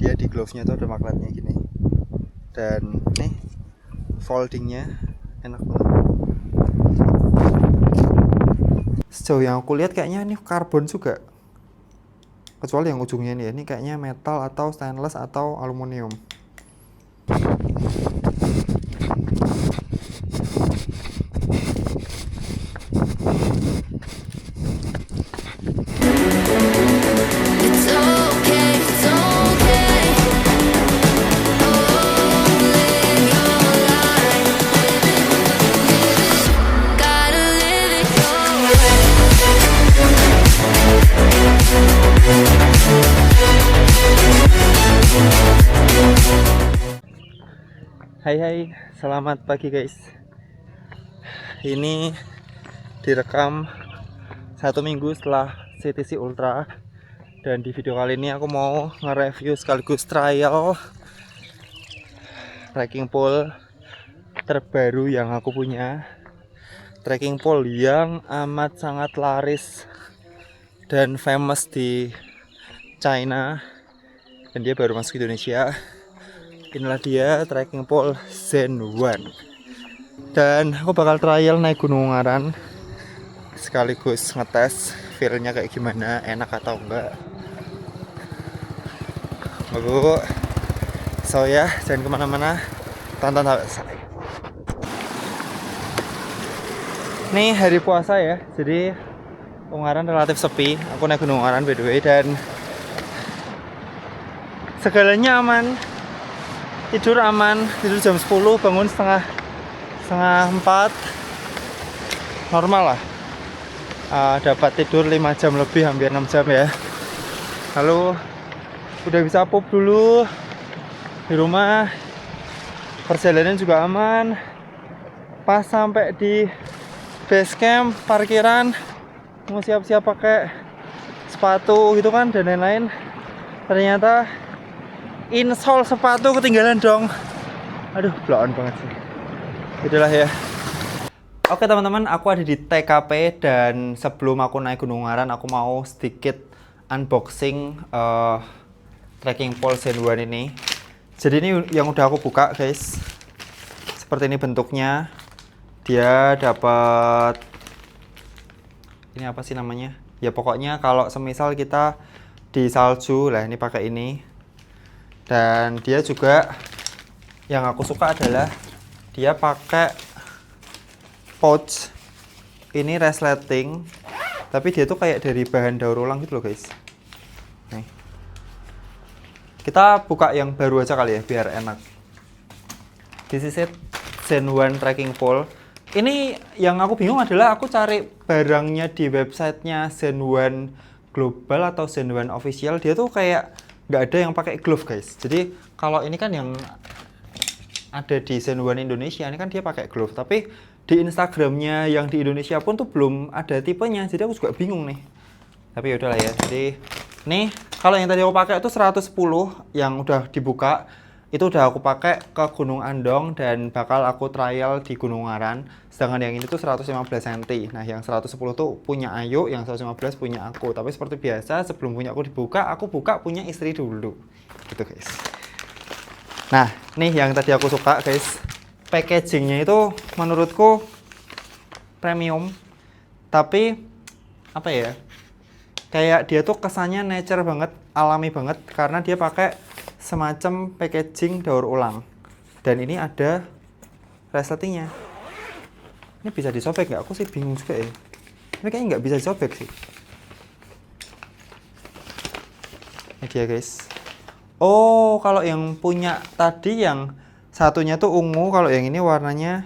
dia di glove-nya tuh ada magnetnya gini, dan nih foldingnya enak banget. Sejauh yang aku lihat kayaknya ini karbon juga, kecuali yang ujungnya ini ya, ini kayaknya metal atau stainless atau aluminium. It's okay, it's okay. Oh, live your life. Gotta live it your way. Hai, selamat pagi guys. Ini direkam 1 minggu setelah CTC Ultra, dan di video kali ini aku mau nge-review sekaligus trial trekking pole terbaru yang aku punya. Trekking pole yang amat sangat laris dan famous di China, dan dia baru masuk Indonesia. Inilah dia trekking pole Zen One, dan aku bakal trial naik Gunung Ungaran sekaligus ngetes feelnya kayak gimana, enak atau enggak. Bu, so ya, jangan kemana-mana, tonton sampai selesai. Nih hari puasa ya, jadi Ungaran relatif sepi. Aku naik Gunung Ungaran by the way, dan segalanya aman. Tidur aman, tidur jam 10, bangun setengah 4, normal lah. Dapat tidur 5 jam lebih, hampir 6 jam ya. Lalu udah bisa pup dulu di rumah. Perjalanan juga aman. Pas sampai di base camp, parkiran, mau siap-siap pakai sepatu gitu kan dan lain-lain. Ternyata insole sepatu ketinggalan dong. Aduh, blow-on banget sih. Itulah ya. Oke teman-teman, aku ada di TKP, dan sebelum aku naik Gunung Ungaran, aku mau sedikit unboxing trekking pole Zen One ini. Jadi ini yang udah aku buka guys. Seperti ini bentuknya. Dia dapat, ini apa sih namanya? Ya pokoknya kalau semisal kita di salju lah, ini pakai ini. Dan dia juga yang aku suka adalah dia pakai pouch. Ini resleting, tapi dia tuh kayak dari bahan daur ulang gitu loh guys. Nih. Kita buka yang baru aja kali ya biar enak. This is it, Zen One trekking pole. Ini yang aku bingung adalah aku cari barangnya di websitenya Zen One Global atau Zen One Official, dia tuh kayak nggak ada yang pakai glove guys. Jadi kalau ini kan yang ada di Zen One Indonesia, ini kan dia pakai glove, tapi di Instagramnya yang di Indonesia pun tuh belum ada tipenya, jadi aku juga bingung nih. Tapi yaudahlah ya. Jadi nih kalau yang tadi aku pakai itu 110 yang udah dibuka, itu udah aku pakai ke Gunung Andong dan bakal aku trial di Gunung Ungaran. Sedangkan yang ini tuh 115 cm. Nah yang 110 tuh punya Ayu, yang 115 punya aku. Tapi seperti biasa sebelum punya aku dibuka, aku buka punya istri dulu gitu guys. Nah nih yang tadi aku suka guys, packagingnya itu menurutku premium, tapi apa ya, kayak dia tuh kesannya nature banget, alami banget, karena dia pakai semacam packaging daur ulang. Dan ini ada resletingnya. Ini bisa disobek nggak? Aku sih bingung juga ya. Ini kayaknya nggak bisa disobek sih. Ini dia guys. Oh, kalau yang punya tadi yang satunya tuh ungu, kalau yang ini warnanya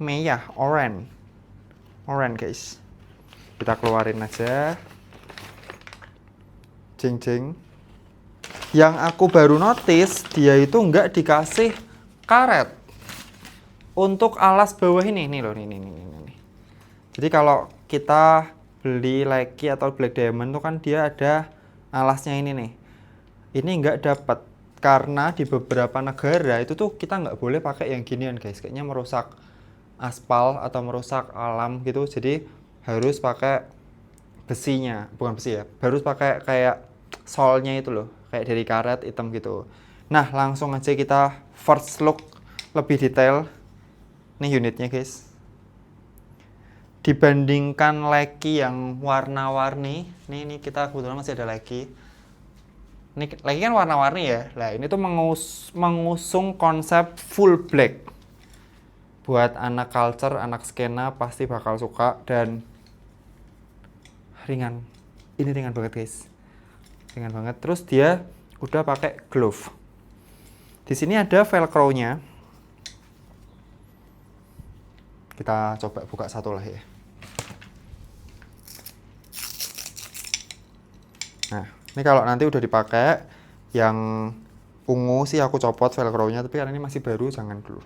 merah, oranye. Oranye guys. Kita keluarin aja. Jeng jeng. Yang aku baru notice, dia itu nggak dikasih karet untuk alas bawah ini. Nih loh, nih. Jadi kalau kita beli Lecky atau Black Diamond tuh kan dia ada alasnya ini nih. Ini nggak dapat, karena di beberapa negara itu tuh kita nggak boleh pakai yang ginian guys. Kayaknya merusak aspal atau merusak alam gitu. Jadi harus pakai besinya, bukan besi ya, harus pakai kayak solnya itu loh, kayak dari karet hitam gitu. Nah, langsung aja kita first look lebih detail. Nih unitnya guys. Dibandingkan leki yang warna-warni, nih kita kebetulan masih ada leki. Ini leki kan warna-warni ya. Nah, ini tuh mengusung konsep full black. Buat anak culture, anak skena pasti bakal suka dan ringan. Ini ringan banget guys. Ringan banget. Terus dia udah pakai glove. Di sini ada velcro-nya. Kita coba buka satu lah ya. Nah, ini kalau nanti udah dipakai, yang ungu sih aku copot velcro-nya, tapi karena ini masih baru jangan dulu.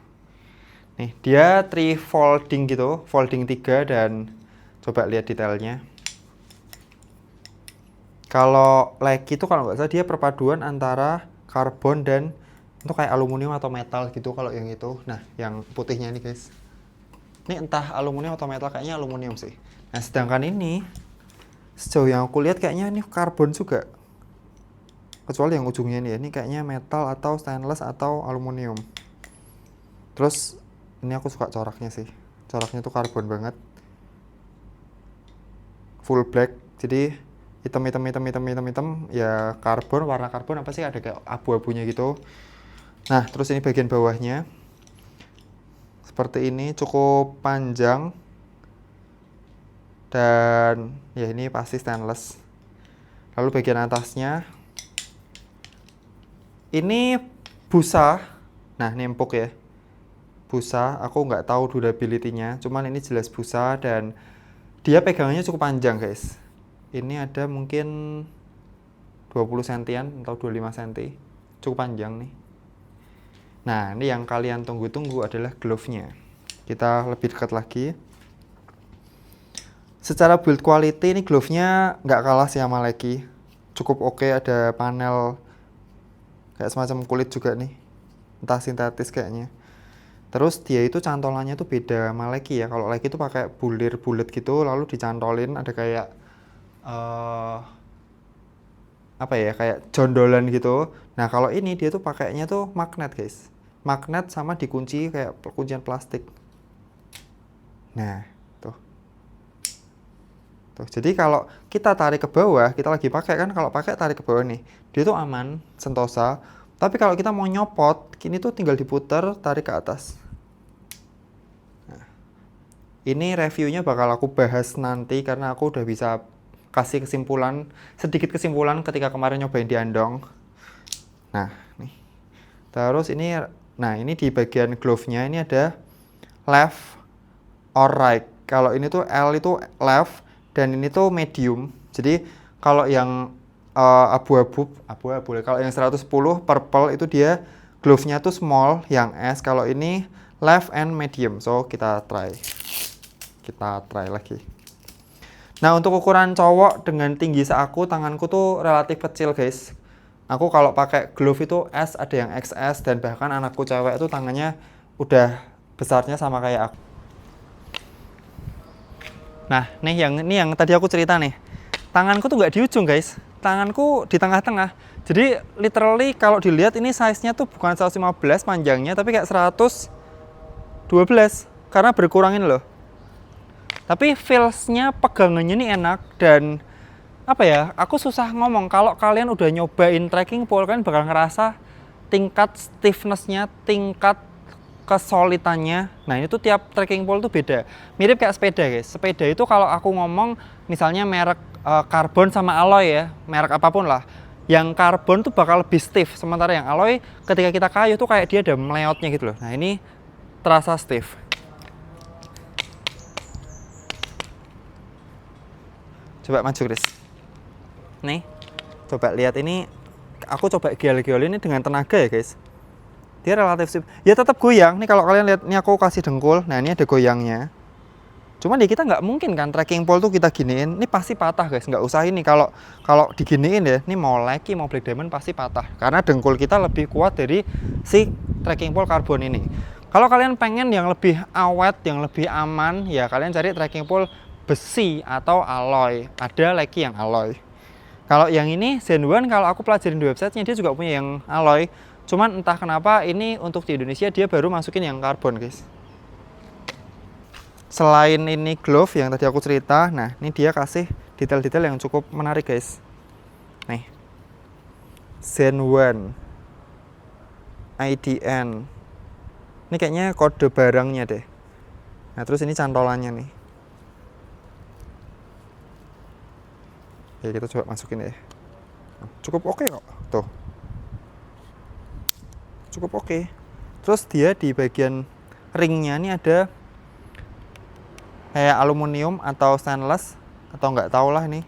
Nih, dia 3 folding gitu, folding 3 dan coba lihat detailnya. Kalau leki itu kalau nggak salah dia perpaduan antara karbon dan itu kayak aluminium atau metal gitu kalau yang itu. Nah, yang putihnya ini guys. Ini entah aluminium atau metal, kayaknya aluminium sih. Nah, sedangkan ini sejauh yang aku lihat kayaknya ini karbon juga. Kecuali yang ujungnya ini ya, ini kayaknya metal atau stainless atau aluminium. Terus ini aku suka coraknya sih. Coraknya tuh karbon banget. Full black. Jadi hitam ya karbon, warna karbon apa sih, ada kayak abu-abunya gitu. Nah, terus ini bagian bawahnya. Seperti ini, cukup panjang. Dan ya ini pasti stainless. Lalu bagian atasnya ini busa. Nah, ini empuk ya. Busa, aku nggak tahu durability-nya, cuman ini jelas busa dan dia pegangannya cukup panjang guys. Ini ada mungkin 20 sentian atau 25 cm. Cukup panjang nih. Nah, ini yang kalian tunggu-tunggu adalah glove-nya. Kita lebih dekat lagi. Secara build quality ini glove-nya nggak kalah sih sama leki. Cukup oke, ada panel kayak semacam kulit juga nih. Entah sintetis kayaknya. Terus dia itu cantolannya tuh beda sama leki ya. Kalau leki itu pakai bulir-bulet gitu, lalu dicantolin ada kayak apa ya, kayak jondolan gitu. Nah, kalau ini dia tuh pakainya tuh magnet guys. Magnet sama dikunci kayak kuncian plastik. Nah, tuh. Tuh, jadi kalau kita tarik ke bawah, kita lagi pakai kan, kalau pakai tarik ke bawah nih, dia tuh aman, sentosa. Tapi kalau kita mau nyopot, kini tuh tinggal diputar, tarik ke atas. Nah, ini reviewnya bakal aku bahas nanti karena aku udah bisa kasih kesimpulan, sedikit kesimpulan ketika kemarin nyobain di Andong. Nah, nih. Terus ini, nah ini di bagian glove-nya ini ada left or right. Kalau ini tuh L itu left dan ini tuh medium. Jadi kalau yang abu-abu, kalau yang 110 purple itu dia glove-nya tuh small, yang S. Kalau ini left and medium. So kita try lagi. Nah, untuk ukuran cowok dengan tinggi seaku, tanganku tuh relatif kecil guys. Aku kalau pakai glove itu S, ada yang XS, dan bahkan anakku cewek itu tangannya udah besarnya sama kayak aku. Nah, ini yang tadi aku cerita nih. Tanganku tuh nggak di ujung guys, tanganku di tengah-tengah. Jadi literally kalau dilihat ini size-nya tuh bukan 115 panjangnya, tapi kayak 112 karena berkurangin loh. Tapi feels-nya, pegangannya ini enak dan apa ya, aku susah ngomong. Kalau kalian udah nyobain trekking pole, kalian bakal ngerasa tingkat stiffness-nya, tingkat kesolidannya. Nah, ini tuh tiap trekking pole tuh beda. Mirip kayak sepeda guys. Sepeda itu kalau aku ngomong misalnya merek karbon sama alloy ya, merek apapun lah. Yang karbon tuh bakal lebih stiff, sementara yang alloy ketika kita kayuh tuh kayak dia ada meleotnya gitu loh. Nah, ini terasa stiff. Coba maju Chris. Nih, coba lihat ini. Aku coba gial-gial ini dengan tenaga ya guys. Dia relatif stiff. Ya tetap goyang. Nih kalau kalian lihat, ini aku kasih dengkul. Nah, ini ada goyangnya. Cuman ya kita nggak mungkin kan trekking pole tuh kita giniin. Ini pasti patah guys. Nggak usah ini. Kalau diginiin ya, ini mau leki mau black diamond pasti patah. Karena dengkul kita lebih kuat dari si trekking pole karbon ini. Kalau kalian pengen yang lebih awet, yang lebih aman, ya kalian cari trekking pole besi atau alloy. Ada lagi yang alloy. Kalau yang ini Zen One, kalau aku pelajarin di websitenya dia juga punya yang alloy. Cuman entah kenapa ini untuk di Indonesia dia baru masukin yang karbon, guys. Selain ini glove yang tadi aku cerita, nah ini dia kasih detail-detail yang cukup menarik, guys. Nih, Zen One IDN. Ini kayaknya kode barangnya deh. Nah terus ini cantolannya nih. Ya kita coba masukin ya. Cukup oke kok, tuh. Cukup oke. Terus dia di bagian ringnya ini ada kayak aluminium atau stainless atau nggak tahu lah ini.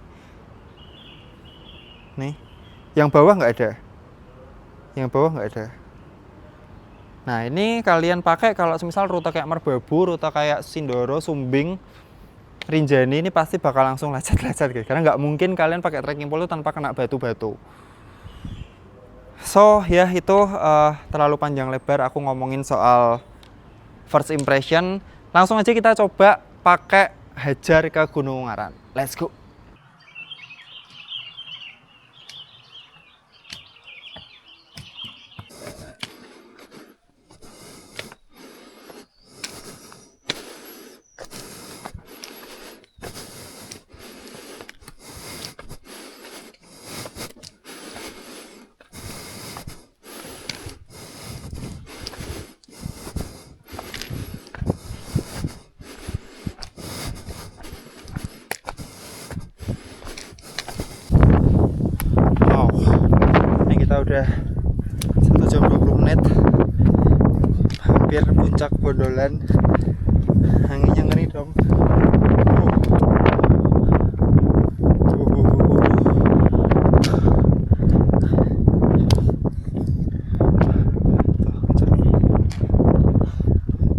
Nih, yang bawah nggak ada. Yang bawah nggak ada. Nah ini kalian pakai kalau misal rute kayak Merbabu, rute kayak Sindoro, Sumbing, Rinjani ini pasti bakal langsung lecet-lecet guys. Karena nggak mungkin kalian pakai trekking pole itu tanpa kena batu-batu. So ya itu terlalu panjang lebar aku ngomongin soal first impression. Langsung aja kita coba pakai hajar ke Gunung Ungaran. Let's go. Udah 1 jam 20 menit hampir puncak Bondolan. Anginnya ngeri dong.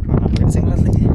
Mana bensin lagi.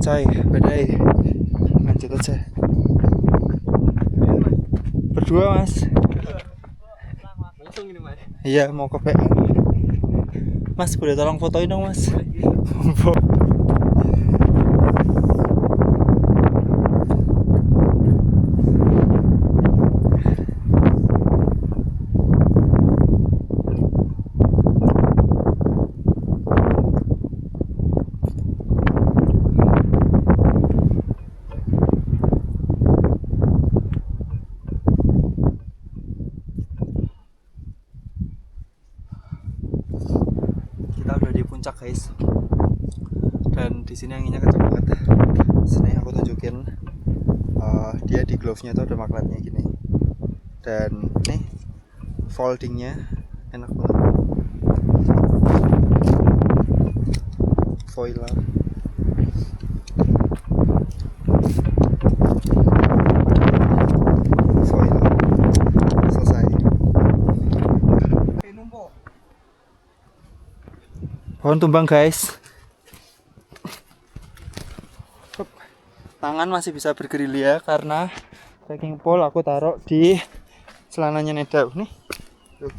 Coy, badai. Lanjut aja. Berdua mas. Langsung ini mas. Iya mau ke PA. Mas boleh tolong fotoin dong mas. Puncak guys, dan di sini anginnya kencang banget. Sini aku tunjukin, dia di glove-nya tuh ada magnetnya gini, dan nih foldingnya enak banget. Voila. Voila. Selesai. Pohon tumbang guys. Hup. Tangan masih bisa bergerilya karena trekking pole aku taruh di celananya Neda nih. Tuh.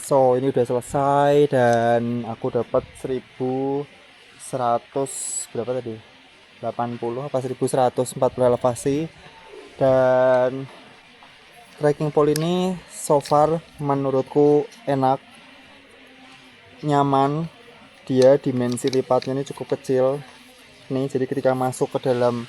So ini udah selesai dan aku dapat 1100 berapa tadi? 80 apa 1140 elevasi. Dan trekking pole ini so far menurutku enak, nyaman. Dia dimensi lipatnya ini cukup kecil nih, jadi ketika masuk ke dalam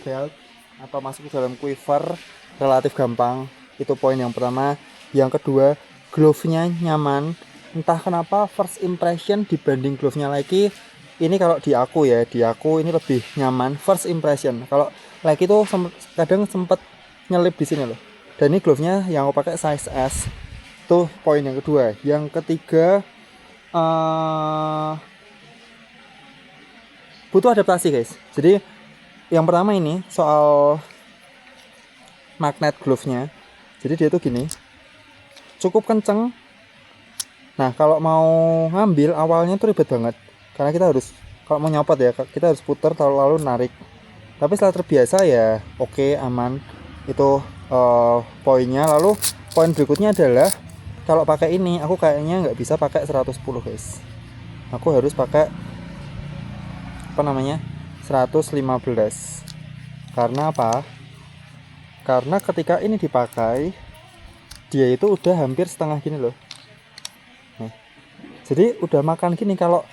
belt atau masuk ke dalam quiver relatif gampang. Itu poin yang pertama. Yang kedua, glove-nya nyaman. Entah kenapa first impression dibanding glove-nya lagi, ini kalau di aku ini lebih nyaman first impression. Kalau lagi itu kadang sempet nyelip di sini loh. Dan ini glove-nya yang aku pakai size S. Tuh poin yang kedua. Yang ketiga, butuh adaptasi guys. Jadi yang pertama ini soal magnet glove-nya. Jadi dia tuh gini, cukup kenceng. Nah kalau mau ngambil awalnya tuh ribet banget, karena kita harus, kalau mau nyopot ya kita harus putar lalu narik. Tapi setelah terbiasa ya oke, aman. Itu poinnya. Lalu poin berikutnya adalah kalau pakai ini aku kayaknya nggak bisa pakai 110 guys. Aku harus pakai 115. Karena apa? Karena ketika ini dipakai, dia itu udah hampir setengah gini loh. Nih. Jadi udah makan gini. Kalau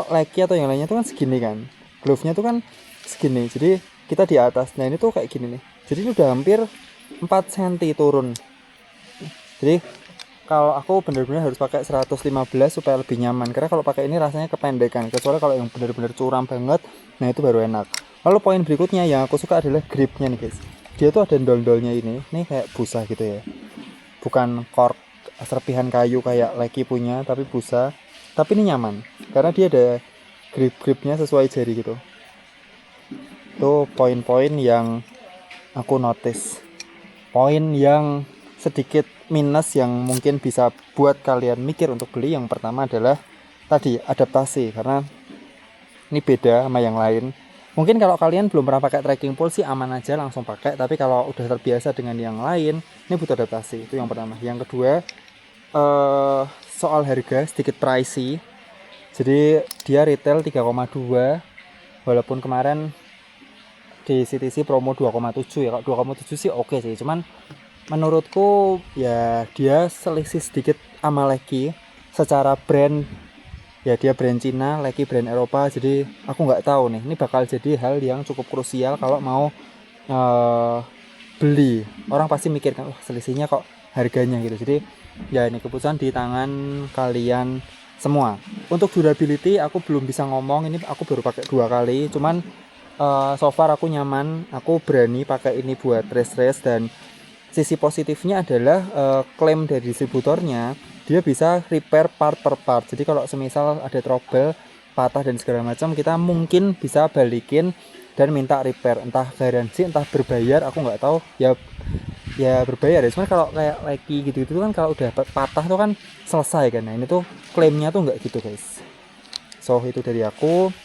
lagi atau yang lainnya itu kan segini kan. Glove-nya tuh kan segini. Jadi kita di atas. Nah ini tuh kayak gini nih. Jadi ini udah hampir 4 cm turun. Jadi kalau aku benar-benar harus pakai 115 supaya lebih nyaman. Karena kalau pakai ini rasanya kependekan. Kecuali kalau yang benar-benar curam banget, nah itu baru enak. Lalu poin berikutnya yang aku suka adalah gripnya nih guys. Dia tuh ada dol-dolnya ini kayak busa gitu ya. Bukan cork serpihan kayu kayak Leki punya, tapi busa. Tapi ini nyaman karena dia ada grip-gripnya sesuai jari gitu. Itu poin-poin yang aku notice. Poin yang sedikit minus yang mungkin bisa buat kalian mikir untuk beli, yang pertama adalah tadi adaptasi, karena ini beda sama yang lain. Mungkin kalau kalian belum pernah pakai trekking pole sih aman aja langsung pakai, tapi kalau udah terbiasa dengan yang lain ini butuh adaptasi. Itu yang pertama. Yang kedua, soal harga sedikit pricey. Jadi dia retail 3,2, walaupun kemarin di CTC promo 2,7 ya. Kalau 2,7 sih oke sih, cuman menurutku ya dia selisih sedikit sama Leki secara brand. Ya dia brand Cina, Leki brand Eropa. Jadi aku nggak tahu nih, ini bakal jadi hal yang cukup krusial kalau mau beli. Orang pasti mikirkan, wah selisihnya kok harganya gitu. Jadi ya ini keputusan di tangan kalian semua. Untuk durability aku belum bisa ngomong, ini aku baru pakai 2 kali. Cuman so far aku nyaman, aku berani pakai ini buat race. Dan sisi positifnya adalah klaim dari distributornya, dia bisa repair part per part. Jadi kalau semisal ada trouble, patah dan segala macam, kita mungkin bisa balikin dan minta repair. Entah garansi, entah berbayar, aku nggak tahu. Ya berbayar ya. Cuman kalau kayak Leki gitu kan kalau udah patah tuh kan selesai kan. Nah ini tuh klaimnya tuh nggak gitu guys. So itu dari aku.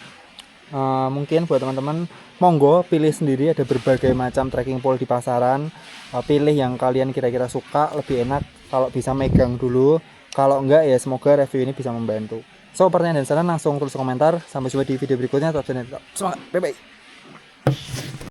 Mungkin buat teman-teman, monggo pilih sendiri. Ada berbagai macam trekking pole di pasaran. Pilih yang kalian kira-kira suka, lebih enak kalau bisa megang dulu. Kalau enggak ya semoga review ini bisa membantu. So pertanyaan dan saran langsung tulis komentar. Sampai jumpa di video berikutnya. Tetap semangat, bye bye.